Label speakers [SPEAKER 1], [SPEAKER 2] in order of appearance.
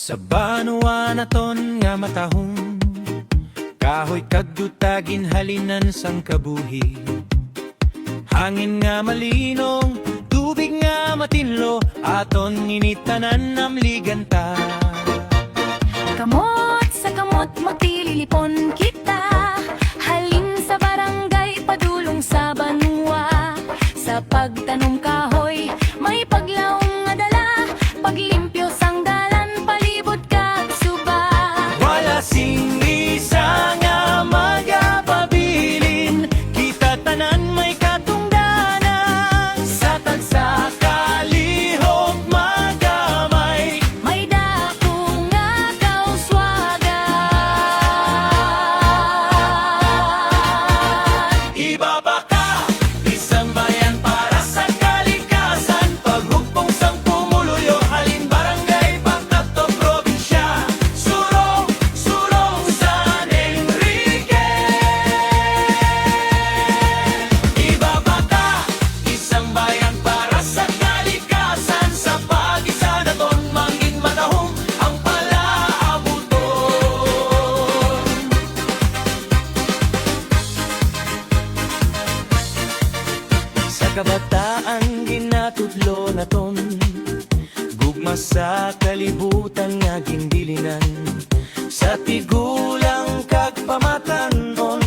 [SPEAKER 1] Sa Banua naton nga matahong kahoy kagdutagin halinan sang kabuhi. Hangin nga malinong, tubig nga matinlo, aton initanan amliganta.
[SPEAKER 2] Kamot sa kamot magtililipon kita, halin sa barangay padulong sa Banua. Sa pagtanom kahoy may paglaong nga dala, paglimpyo sang dalan palibot kag suba.
[SPEAKER 1] Wala sing isa nga magapabilin, kita tanan may katungdanan. Sa tansa kalihok magamay,
[SPEAKER 2] May dako nga kauswagan.
[SPEAKER 1] ibabaka isang bayan para sa kalikasan. Paghugpong sang pumuluyo, halin barangay Pagtato probinsya, surong San Enrique. Ibabaka isang bayan para sa kalikasan, sa pag-isa naton mangin matahong ang palaabuton. Sa kabataan ginatudlo naton, gugma sa kalibutan nga ginbilinan. Sa tigulang kag pamatanon,